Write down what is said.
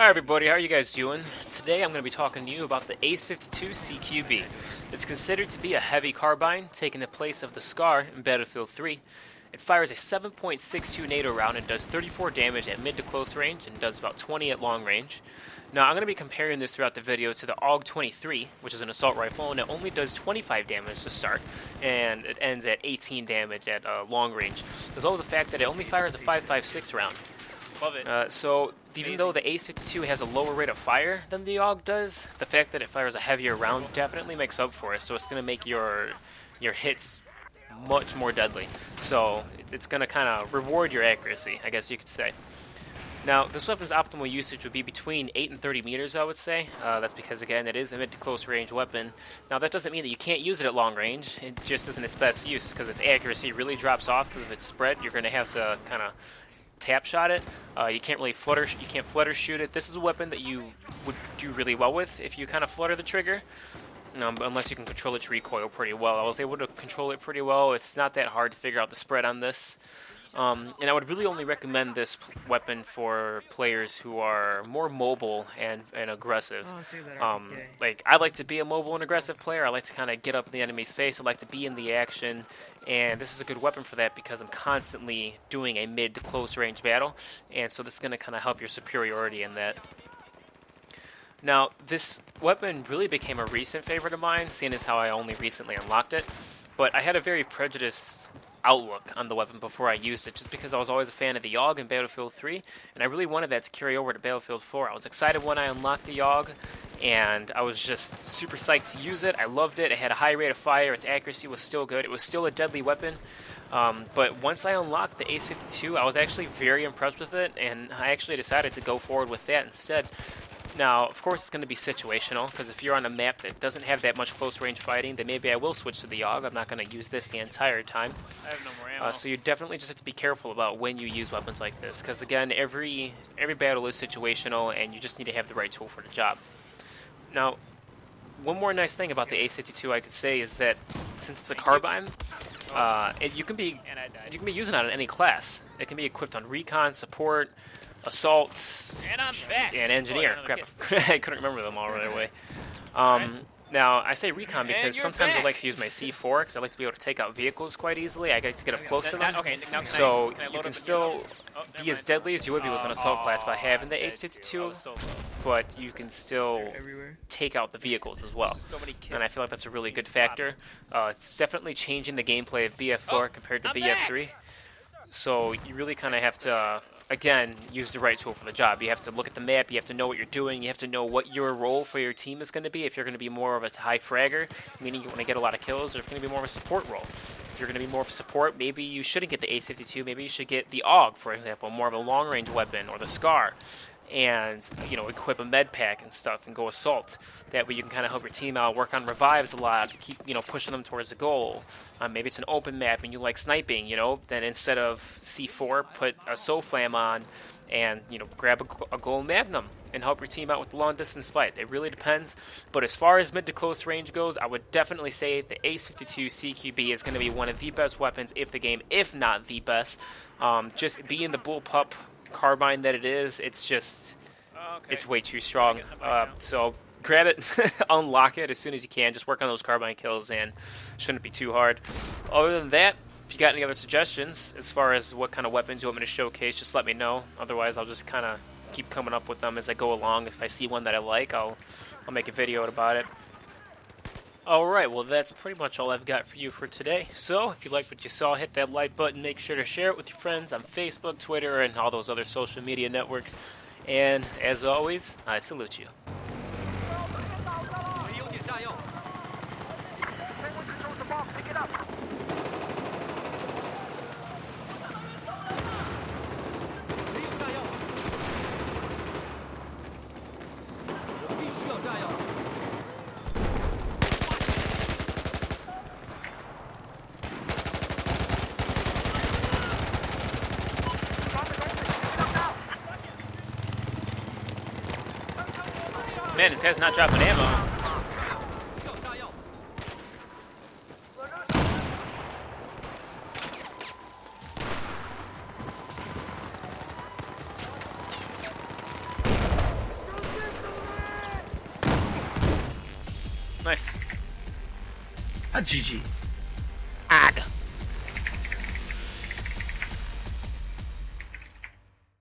Hi everybody, how are you guys doing? Today I'm going to be talking to you about the Ace-52 CQB. It's considered to be a heavy carbine, taking the place of the SCAR in Battlefield 3. It fires a 7.62 NATO round and does 34 damage at mid to close range and does about 20 at long range. Now I'm going to be comparing this throughout the video to the AUG-23, which is an assault rifle, and it only does 25 damage to start, and it ends at 18 damage at long range, as well as the fact that it only fires a 5.56 round. Love it. So even though the Ace-52 has a lower rate of fire than the AUG does, the fact that it fires a heavier round definitely makes up for it. So it's going to make your hits much more deadly. So it's going to kind of reward your accuracy, I guess you could say. Now, this weapon's optimal usage would be between 8 and 30 meters, I would say. That's because, again, it is a mid-to-close range weapon. Now, that doesn't mean that you can't use it at long range. It just isn't its best use, because its accuracy really drops off because of its spread. You're going to have to kind of tap shot it. You can't really flutter shoot it. This is a weapon that you would do really well with if you kind of flutter the trigger, unless you can control its recoil pretty well. I was able to control it pretty well. It's not that hard to figure out the spread on this. And I would really only recommend this weapon for players who are more mobile and aggressive. Like, I like to be a mobile and aggressive player. I like to kind of get up in the enemy's face. I like to be in the action, and this is a good weapon for that because I'm constantly doing a mid to close range battle, and so this is going to kind of help your superiority in that. Now, this weapon really became a recent favorite of mine, seeing as how I only recently unlocked it, but I had a very prejudiced outlook on the weapon before I used it, just because I was always a fan of the AUG in Battlefield 3, and I really wanted that to carry over to Battlefield 4. I was excited when I unlocked the AUG, and I was just super psyched to use it. I loved it. It had a high rate of fire. Its accuracy was still good. It was still a deadly weapon, but once I unlocked the Ace-52, I was actually very impressed with it, and I actually decided to go forward with that instead. Now, of course, it's going to be situational, because if you're on a map that doesn't have that much close-range fighting, then maybe I will switch to the AUG. I'm not going to use this the entire time. I have no more ammo. So you definitely just have to be careful about when you use weapons like this, because, again, every battle is situational, and you just need to have the right tool for the job. Now, one more nice thing about the Ace-52 I could say is that since it's a carbine, you can be using it on any class. It can be equipped on recon, support, assault, And I'm back. and engineer. Oh, Crap, okay. I couldn't remember them all right away. Now, I say recon because you're sometimes I back. like to use my C4 because I like to be able to take out vehicles quite easily. I like to get up close to them. Okay, now So can I load you up can again? still Oh, never be as mind. deadly as you would be with an assault class by having the that's you. I Ace-52, was so low. but you can still Everywhere. take out the vehicles as well. There's so many kids And I feel like that's a really being good factor. It's definitely changing the gameplay of BF4 compared to I'm BF3. So you really kind of have to, again, use the right tool for the job. You have to look at the map, you have to know what you're doing, you have to know what your role for your team is going to be. If you're going to be more of a high fragger, meaning you want to get a lot of kills, or if you're going to be more of a support role. If you're going to be more of a support, maybe you shouldn't get the Ace-52, maybe you should get the AUG, for example, more of a long-range weapon, or the SCAR, and, you know, equip a med pack and stuff and go assault. That way you can kind of help your team out, work on revives a lot, keep, you know, pushing them towards the goal. Maybe it's an open map and you like sniping, you know, then instead of C4, put a SOFLAM on and, you know, grab a gold magnum and help your team out with the long distance fight. It really depends, but as far as mid to close range goes, I would definitely say the Ace-52 CQB is going to be one of the best weapons if not the best. Just being the bullpup carbine that it is, it's just, it's way too strong. So grab it, unlock it as soon as you can. Just work on those carbine kills and shouldn't be too hard. Other than that, if you got any other suggestions as far as what kind of weapons you want me to showcase, just let me know. Otherwise, I'll just kind of keep coming up with them as I go along. If I see one that I like, I'll make a video about it. Alright, well that's pretty much all I've got for you for today. So, if you liked what you saw, hit that like button, make sure to share it with your friends on Facebook, Twitter, and all those other social media networks. And, as always, I salute you. Man, this guy's not dropping ammo. Nice. A GG. Ad.